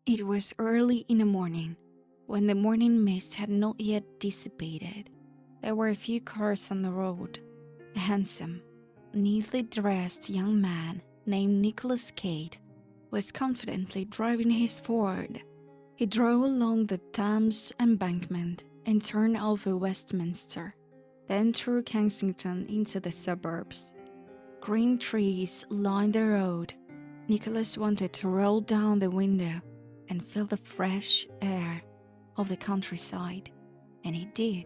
It was early in the morning, when the morning mist had not yet dissipated. There were a few cars on the road. A handsome, neatly dressed young man named Nicholas Cade was confidently driving his Ford. He drove along the Thames embankment and turned over Westminster, then through Kensington into the suburbs. Green trees lined the road. Nicholas wanted to roll down the window and feel the fresh air of the countryside, and he did,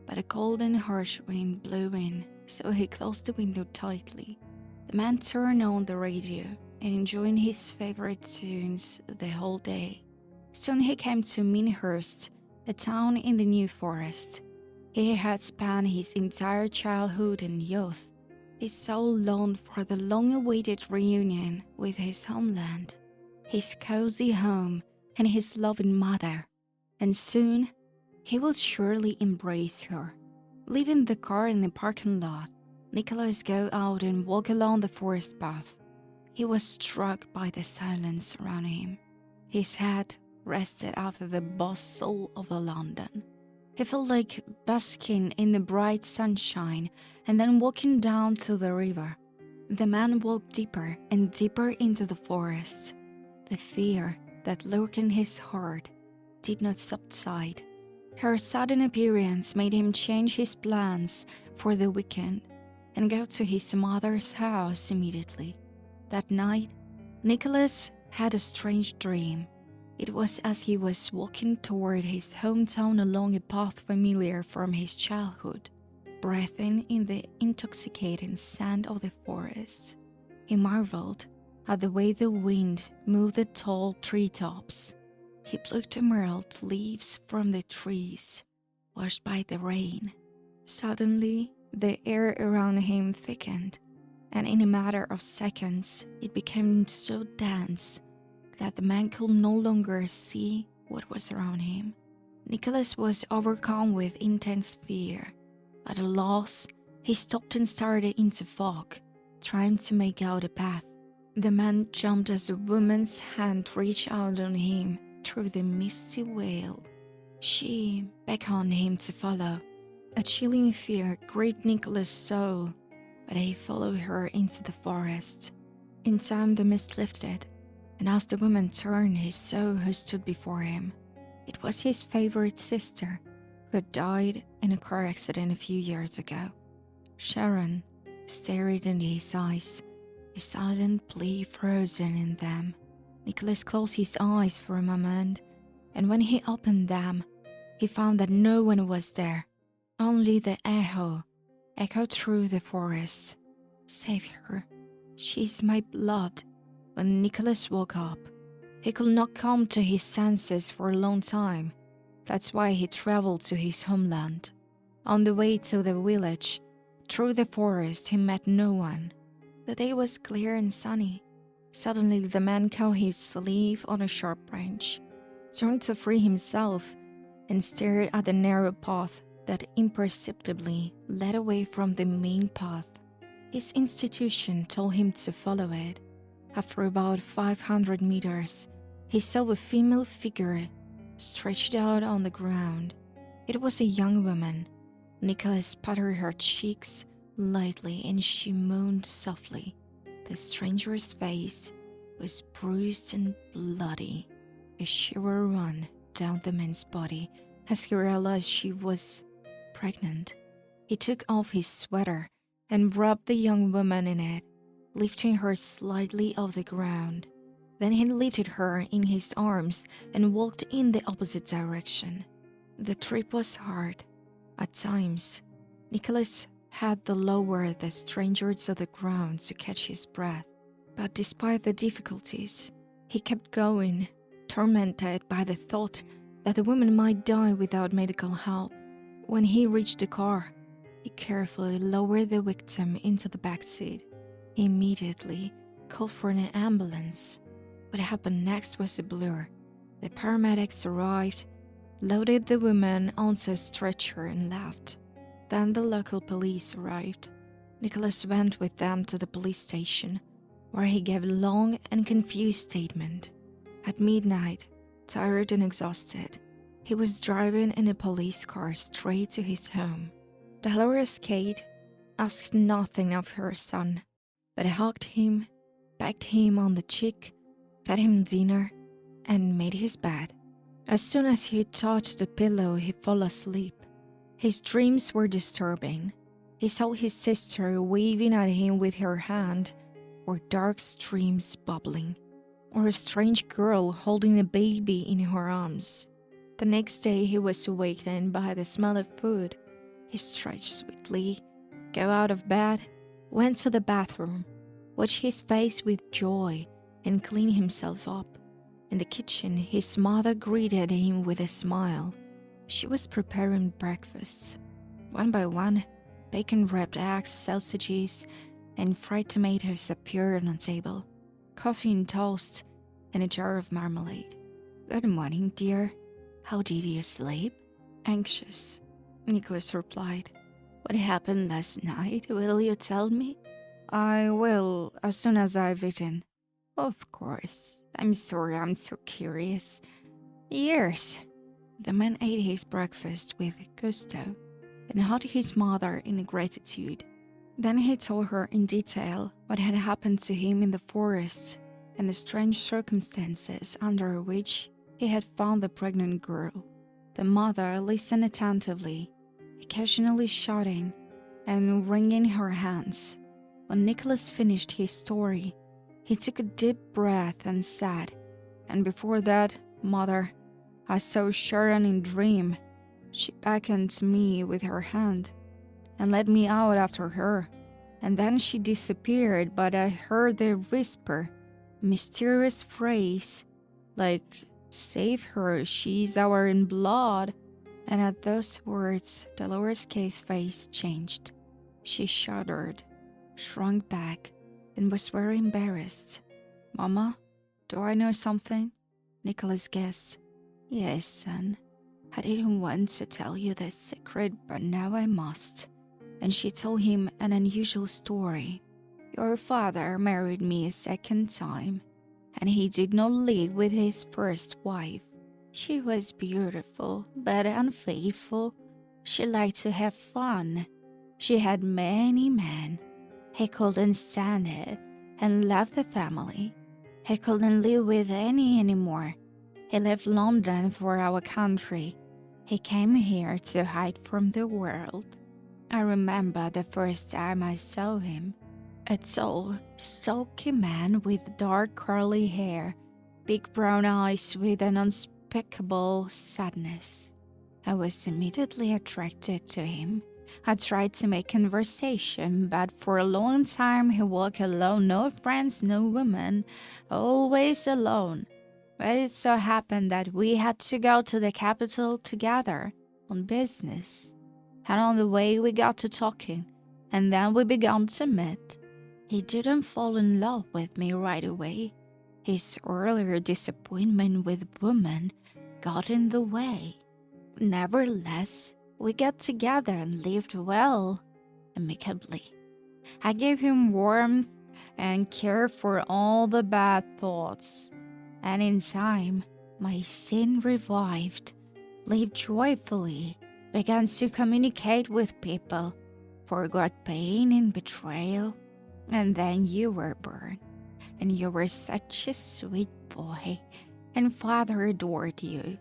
but a cold and harsh wind blew in, so he closed the window tightly. The man turned on the radio and enjoyed his favorite tunes the whole day. Soon he came to Minhurst, a town in the New Forest. He had spent his entire childhood and youth. His soul longed for the long-awaited reunion with his homeland, his cozy home, and his loving mother, and soon he will surely embrace her. Leaving the car in the parking lot, Nicholas go out and walk along the forest path. He was struck by the silence around him. His head rested after the bustle of London. He felt like basking in the bright sunshine and then walking down to the river. The man walked deeper and deeper into the forest. The fear that lurked in his heart did not subside. Her sudden appearance made him change his plans for the weekend and go to his mother's house immediately. That night, Nicholas had a strange dream. It was as he was walking toward his hometown along a path familiar from his childhood, breathing in the intoxicating scent of the forest. He marveled at the way the wind moved the tall treetops. He plucked emerald leaves from the trees, washed by the rain. Suddenly, the air around him thickened, and in a matter of seconds, it became so dense that the man could no longer see what was around him. Nicholas was overcome with intense fear. At a loss, he stopped and stared into fog, trying to make out a path. The man jumped as a woman's hand reached out on him through the misty veil. She beckoned him to follow. A chilling fear gripped Nicholas' soul, but he followed her into the forest. In time, the mist lifted, and as the woman turned, he saw who stood before him. It was his favorite sister, who had died in a car accident a few years ago. Sharon stared into his eyes, a silent plea frozen in them. Nicholas closed his eyes for a moment, and when he opened them, he found that no one was there. Only the echoed through the forest. Save her. She's my blood. When Nicholas woke up, he could not come to his senses for a long time. That's why he traveled to his homeland. On the way to the village, through the forest, he met no one. The day was clear and sunny. Suddenly, the man caught his sleeve on a sharp branch, turned to free himself, and stared at the narrow path that imperceptibly led away from the main path. His institution told him to follow it. After about 500 meters, he saw a female figure stretched out on the ground. It was a young woman. Nicholas patted her cheeks lightly and she moaned softly. The stranger's face was bruised and bloody. A shiver ran down the man's body as he realized she was pregnant. He took off his sweater and wrapped the young woman in it, lifting her slightly off the ground. Then he lifted her in his arms and walked in the opposite direction. The trip was hard. At times, Nicholas had to lower the stranger to the ground to catch his breath. But despite the difficulties, he kept going, tormented by the thought that the woman might die without medical help. When he reached the car, he carefully lowered the victim into the back seat. He immediately called for an ambulance. What happened next was a blur. The paramedics arrived, loaded the woman onto a stretcher and left. Then the local police arrived. Nicholas went with them to the police station, where he gave a long and confused statement. At midnight, tired and exhausted. He was driving in a police car straight to his home. Dolores Cade asked nothing of her son, but hugged him, pecked him on the cheek, fed him dinner, and made his bed. As soon as he touched the pillow, he fell asleep. His dreams were disturbing. He saw his sister waving at him with her hand, or dark streams bubbling, or a strange girl holding a baby in her arms. The next day he was awakened by the smell of food. He stretched sweetly, got out of bed, went to the bathroom, washed his face with joy, and cleaned himself up. In the kitchen, his mother greeted him with a smile. She was preparing breakfast. One by one, bacon-wrapped eggs, sausages, and fried tomatoes appeared on the table, coffee and toast, and a jar of marmalade. "Good morning, dear. How did you sleep?" "Anxious," Nicholas replied. "What happened last night? Will you tell me?" "I will, as soon as I've eaten." "Of course. I'm sorry, I'm so curious." "Years." The man ate his breakfast with gusto and hugged his mother in gratitude. Then he told her in detail what had happened to him in the forest and the strange circumstances under which he had found the pregnant girl. The mother listened attentively, occasionally shouting and wringing her hands. When Nicholas finished his story, he took a deep breath and said, "And before that, Mother, I saw Sharon in a dream. She beckoned to me with her hand and led me out after her. And then she disappeared, but I heard a whisper, a mysterious phrase, like, 'Save her, she's our in blood.'" And at those words, Dolores Cade's face changed. She shuddered, shrunk back, and was very embarrassed. "Mama, do I know something?" Nicholas guessed. "Yes, son. I didn't want to tell you this secret, but now I must." And she told him an unusual story. "Your father married me a second time, and he did not live with his first wife. She was beautiful, but unfaithful. She liked to have fun. She had many men. He couldn't stand it and left the family. He couldn't live with any anymore. He left London for our country. He came here to hide from the world. I remember the first time I saw him. A tall, stocky man with dark curly hair, big brown eyes with an unspeakable sadness. I was immediately attracted to him. I tried to make conversation, but for a long time he walked alone, no friends, no women, always alone. But it so happened that we had to go to the capital together on business. And on the way we got to talking, and then we began to meet. He didn't fall in love with me right away. His earlier disappointment with women got in the way. Nevertheless, we got together and lived well, amicably. I gave him warmth and care for all the bad thoughts. And in time, my sin revived, lived joyfully, began to communicate with people, forgot pain and betrayal. And then you were born, and you were such a sweet boy, and Father adored you.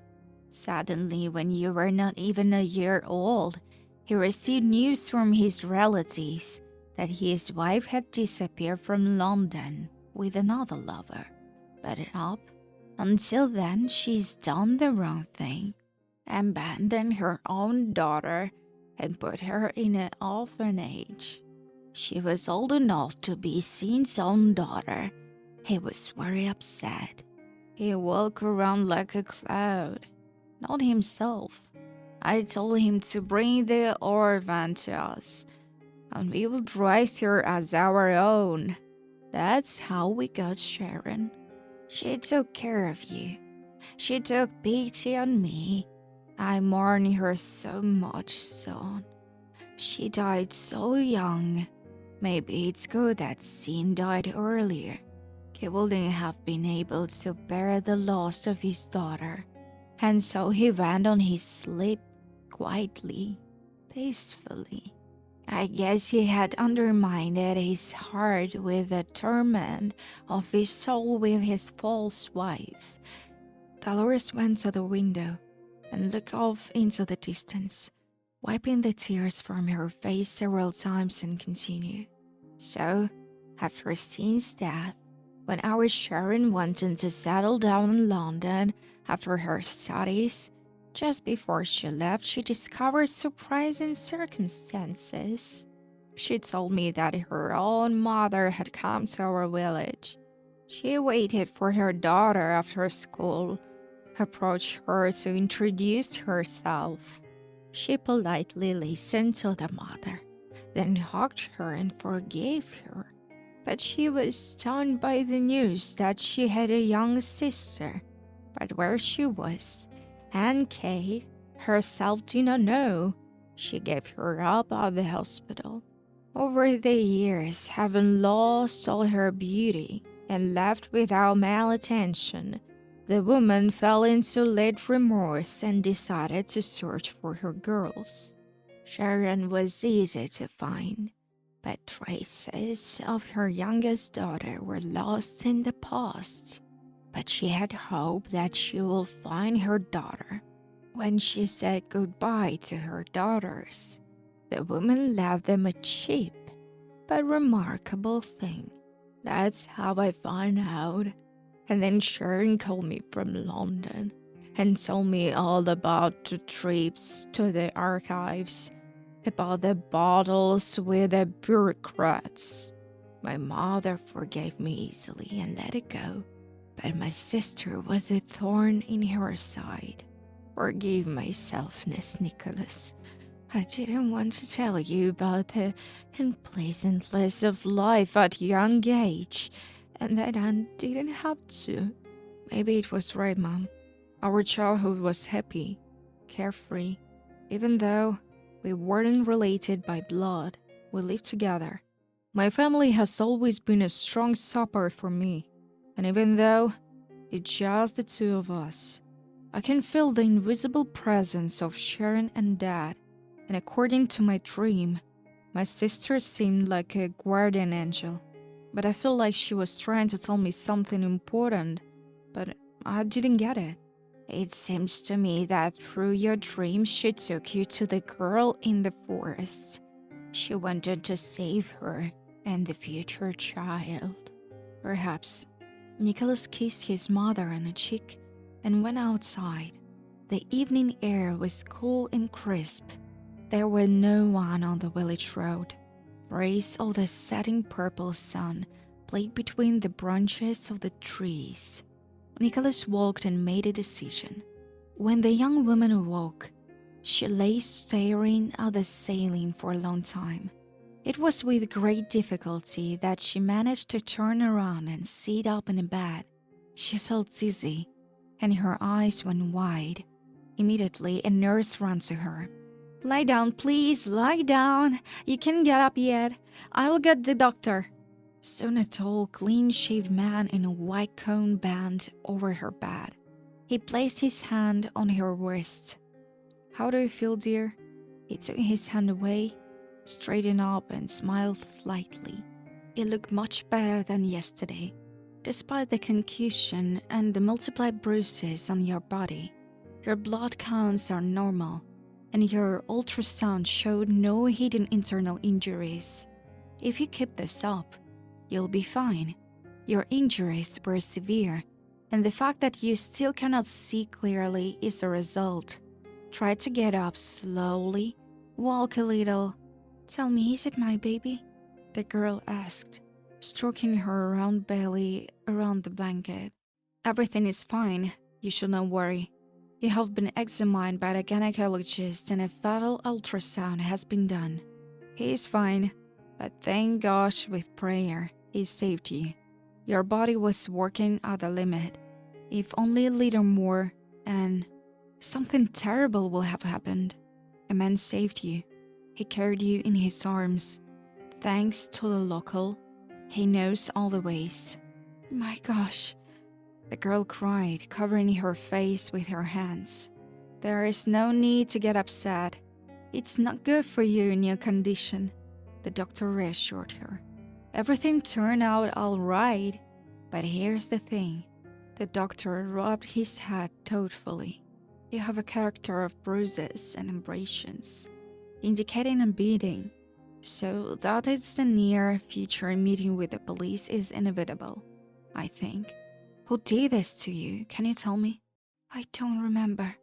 Suddenly, when you were not even a year old, he received news from his relatives that his wife had disappeared from London with another lover. But up until then, she's done the wrong thing, abandoned her own daughter and put her in an orphanage. She was old enough to be Sin's own daughter. He was very upset. He walked around like a cloud. Not himself. I told him to bring the orphan to us, and we would raise her as our own. That's how we got Sharon. She took care of you. She took pity on me. I mourn her so much, son. She died so young. Maybe it's good that Sin died earlier. he wouldn't have been able to bear the loss of his daughter, and so he went on his sleep quietly, peacefully. I guess he had undermined his heart with the torment of his soul with his false wife. Dolores went to the window and looked off into the distance, wiping the tears from her face several times and continued. So, after Steen's death, when our Sharon wanted to settle down in London after her studies, just before she left, she discovered surprising circumstances. She told me that her own mother had come to our village. She waited for her daughter after school, approached her to introduce herself. She politely listened to the mother, then hugged her and forgave her. But she was stunned by the news that she had a young sister, but where she was, and Kate herself did not know. She gave her up at the hospital. Over the years, having lost all her beauty and left without male attention, the woman fell into late remorse and decided to search for her girls. Sharon was easy to find, but traces of her youngest daughter were lost in the past. But she had hope that she will find her daughter. When she said goodbye to her daughters, the woman left them a cheap but remarkable thing. That's how I found out. And then Sharon called me from London and told me all about the trips to the archives, about the battles with the bureaucrats. My mother forgave me easily and let it go, but my sister was a thorn in her side. Forgive my selfness, Nicholas. I didn't want to tell you about the unpleasantness of life at a young age, and that I didn't have to. Maybe it was right, Mom. Our childhood was happy, carefree. Even though we weren't related by blood, we lived together. My family has always been a strong support for me, and even though it's just the two of us, I can feel the invisible presence of Sharon and Dad, and according to my dream, my sister seemed like a guardian angel. But I feel like she was trying to tell me something important, but I didn't get it. It seems to me that through your dream she took you to the girl in the forest. She wanted to save her and the future child. Perhaps. Nicholas kissed his mother on the cheek and went outside. The evening air was cool and crisp. There was no one on the village road. Rays of the setting purple sun played between the branches of the trees. Nicholas walked and made a decision. When the young woman awoke, she lay staring at the ceiling for a long time. It was with great difficulty that she managed to turn around and sit up in bed. She felt dizzy, and her eyes went wide. Immediately, a nurse ran to her. "Lie down, please, lie down. You can't get up yet. I will get the doctor." Soon a tall, clean-shaved man in a white cone bent over her bed. He placed his hand on her wrist. "How do you feel, dear?" He took his hand away, straightened up, and smiled slightly. "You look much better than yesterday. Despite the concussion and the multiplied bruises on your body, your blood counts are normal, and your ultrasound showed no hidden internal injuries. If you keep this up, you'll be fine. Your injuries were severe, and the fact that you still cannot see clearly is a result. Try to get up slowly, walk a little." "Tell me, is it my baby?" the girl asked, stroking her round belly around the blanket. "Everything is fine. You should not worry. You have been examined by the gynecologist and a fetal ultrasound has been done. He is fine, but thank gosh with prayer, he saved you. Your body was working at the limit. If only a little more, and something terrible will have happened. A man saved you. He carried you in his arms. Thanks to the local, he knows all the ways." My gosh, the girl cried, covering her face with her hands. There is no need to get upset. It's not good for you in your condition, the doctor reassured her. Everything turned out all right, but here's the thing. The doctor rubbed his head thoughtfully. You have a character of bruises and abrasions, indicating a beating, so that it's the near future meeting with the police is inevitable, I think. Who did this to you? Can you tell me? I don't remember,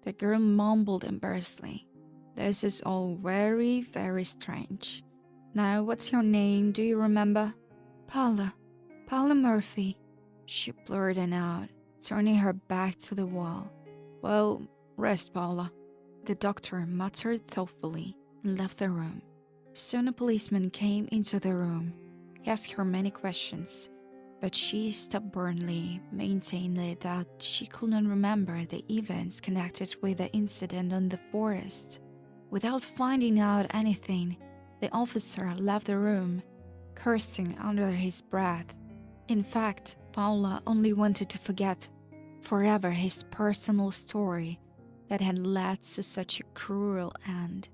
the girl mumbled embarrassedly. This is all very, very strange. Now, what's your name? Do you remember? Paula. Paula Murphy, she blurted out, turning her back to the wall. Well, rest, Paula. The doctor muttered thoughtfully and left the room. Soon a policeman came into the room. He asked her many questions, but she stubbornly maintained that she could not remember the events connected with the incident in the forest. Without finding out anything, the officer left the room, cursing under his breath. In fact, Paula only wanted to forget forever his personal story that had led to such a cruel end.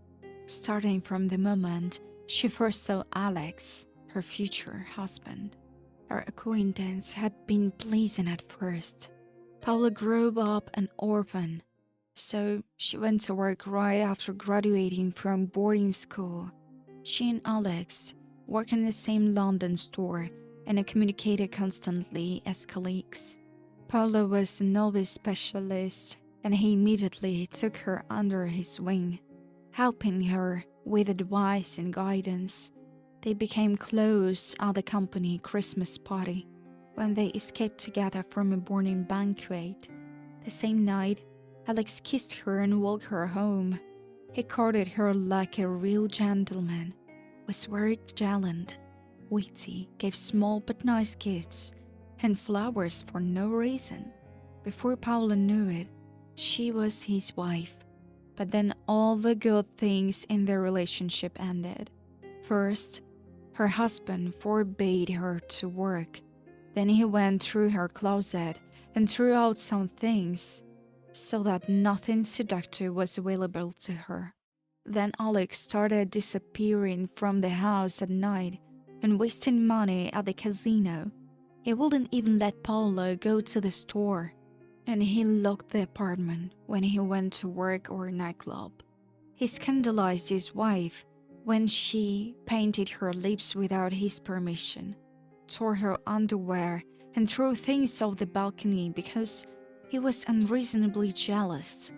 Starting from the moment she first saw Alex, her future husband. Her acquaintance had been pleasing at first. Paula grew up an orphan, so she went to work right after graduating from boarding school. She and Alex worked in the same London store and communicated constantly as colleagues. Paula was a novice specialist, and he immediately took her under his wing, helping her with advice and guidance. They became close at the company Christmas party when they escaped together from a morning banquet. The same night, Alex kissed her and walked her home. He courted her like a real gentleman, was very gallant, witty, gave small but nice gifts, and flowers for no reason. Before Paula knew it, she was his wife. But then all the good things in their relationship ended. First, her husband forbade her to work. Then he went through her closet and threw out some things so that nothing seductive was available to her. Then Alex started disappearing from the house at night and wasting money at the casino. He wouldn't even let Paula go to the store, and he locked the apartment when he went to work or nightclub. He scandalized his wife when she painted her lips without his permission, tore her underwear, and threw things off the balcony because he was unreasonably jealous.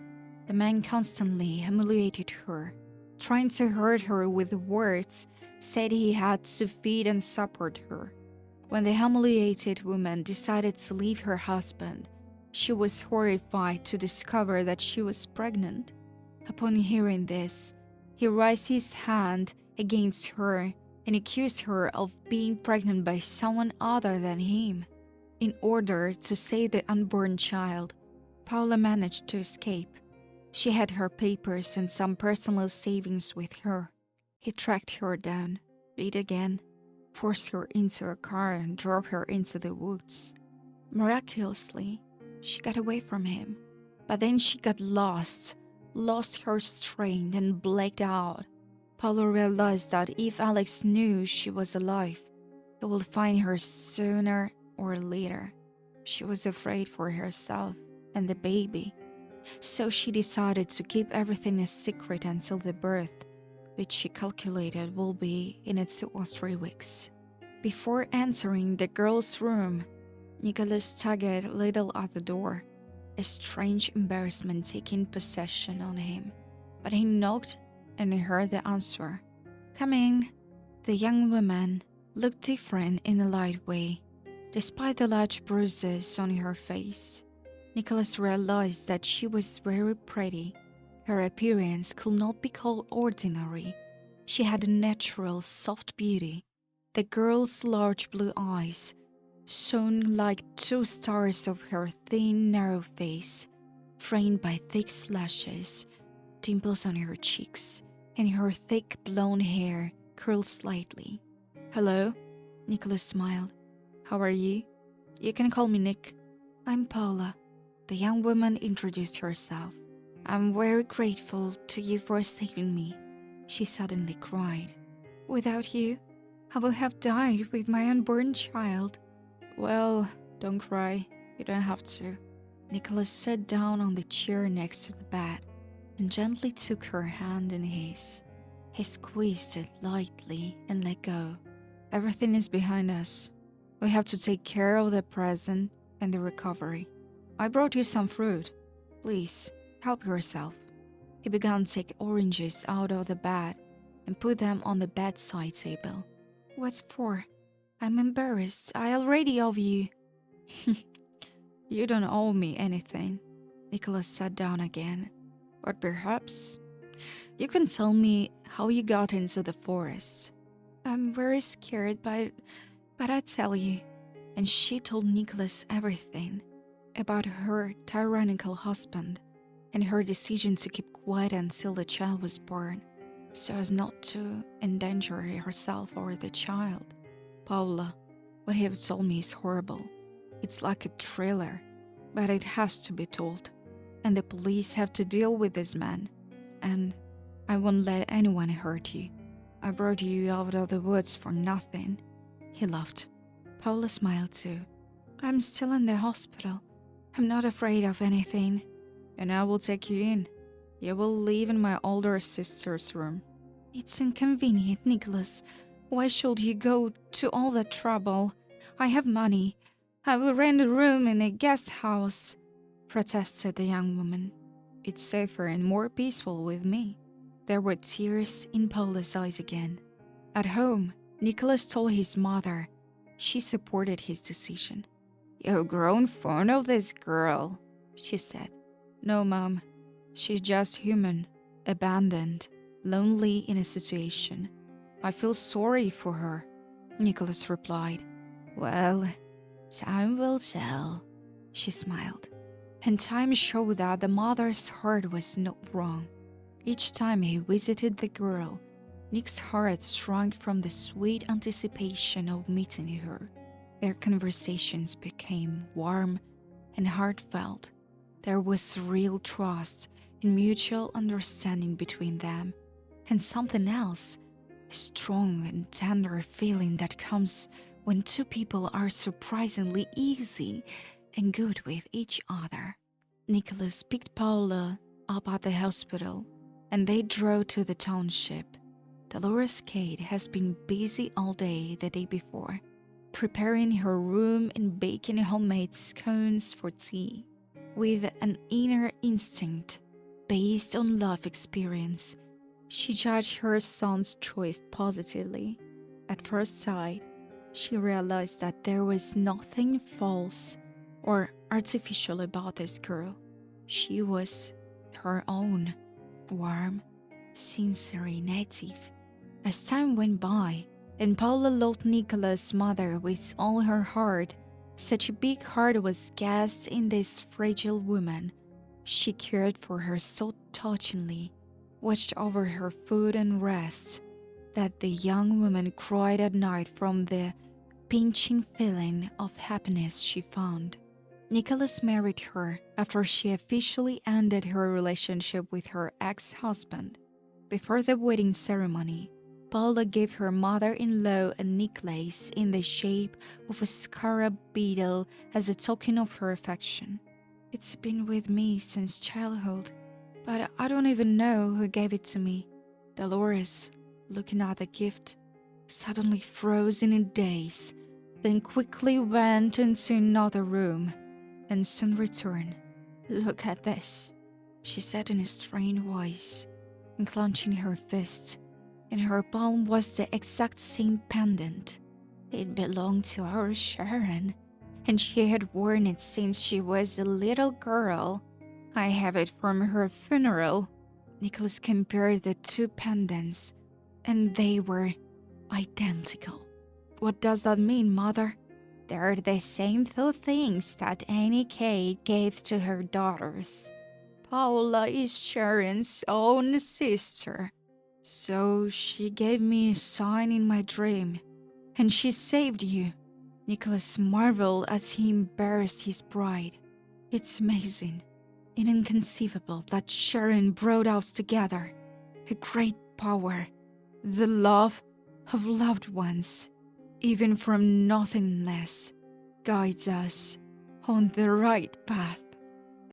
The man constantly humiliated her, trying to hurt her with words, said he had to feed and support her. When the humiliated woman decided to leave her husband, she was horrified to discover that she was pregnant. Upon hearing this, he raised his hand against her and accused her of being pregnant by someone other than him. In order to save the unborn child, Paula managed to escape. She had her papers and some personal savings with her. He tracked her down, beat again, forced her into a car and drove her into the woods. Miraculously, she got away from him. But then she got lost her strength and blacked out. Paula realized that if Alex knew she was alive, he would find her sooner or later. She was afraid for herself and the baby, so she decided to keep everything a secret until the birth, which she calculated will be in 2 or 3 weeks. Before entering the girl's room, Nicholas tugged a little at the door, a strange embarrassment taking possession on him. But he knocked and he heard the answer. "Come in." The young woman looked different in a light way, despite the large bruises on her face. Nicholas realized that she was very pretty. Her appearance could not be called ordinary. She had a natural, soft beauty. The girl's large blue eyes shone like 2 stars of her thin, narrow face, framed by thick lashes, dimples on her cheeks, and her thick blonde hair curled slightly. "Hello," Nicholas smiled. "How are you?" You can call me Nick. I'm Paula. The young woman introduced herself. I'm very grateful to you for saving me, she suddenly cried. Without you, I will have died with my unborn child. Well, don't cry. You don't have to. Nicholas sat down on the chair next to the bed and gently took her hand in his. He squeezed it lightly and let go. Everything is behind us. We have to take care of the present and the recovery. I brought you some fruit. Please, help yourself. He began to take oranges out of the bag and put them on the bedside table. What's for? I'm embarrassed. I already owe you. You don't owe me anything. Nicholas sat down again. But perhaps you can tell me how you got into the forest. I'm very scared, but I tell you. And she told Nicholas everything about her tyrannical husband and her decision to keep quiet until the child was born, so as not to endanger herself or the child. Paula, what you have told me is horrible. It's like a thriller, but it has to be told. And the police have to deal with this man. And I won't let anyone hurt you. I brought you out of the woods for nothing. He laughed. Paula smiled too. I'm still in the hospital. I'm not afraid of anything. And I will take you in. You will live in my older sister's room. It's inconvenient, Nicholas. Why should you go to all that trouble? I have money. I will rent a room in a guest house, protested the young woman. It's safer and more peaceful with me. There were tears in Paula's eyes again. At home, Nicholas told his mother. She supported his decision. You've grown fond of this girl, she said. No, Mom. She's just human, abandoned, lonely in a situation. I feel sorry for her, Nicholas replied. Well, time will tell, she smiled. And time showed that the mother's heart was not wrong. Each time he visited the girl, Nick's heart shrunk from the sweet anticipation of meeting her. Their conversations became warm and heartfelt. There was real trust and mutual understanding between them, and something else, a strong and tender feeling that comes when two people are surprisingly easy and good with each other. Nicholas picked Paula up at the hospital, and they drove to the township. Dolores Kate has been busy all day the day before, preparing her room and baking homemade scones for tea. With an inner instinct based on love experience, she judged her son's choice positively. At first sight, she realized that there was nothing false or artificial about this girl. She was her own, warm, sincere native. As time went by, and Paula loved Nicholas' mother with all her heart, such a big heart was cast in this fragile woman. She cared for her so touchingly, watched over her food and rest, that the young woman cried at night from the pinching feeling of happiness she found. Nicholas married her after she officially ended her relationship with her ex-husband. Before the wedding ceremony, Paula gave her mother-in-law a necklace in the shape of a scarab beetle as a token of her affection. It's been with me since childhood, but I don't even know who gave it to me. Dolores, looking at the gift, suddenly froze in a daze, then quickly went into another room and soon returned. Look at this, she said in a strained voice, and clenching her fist. In her palm was the exact same pendant. It belonged to our Sharon, and she had worn it since she was a little girl. I have it from her funeral. Nicholas compared the two pendants, and they were identical. What does that mean, Mother? They're the same two things that Annie Kate gave to her daughters. Paula is Sharon's own sister. So she gave me a sign in my dream, and she saved you. Nicholas marveled as he embarrassed his bride. It's amazing and inconceivable that Sharon brought us together. A great power, the love of loved ones, even from nothingness, guides us on the right path.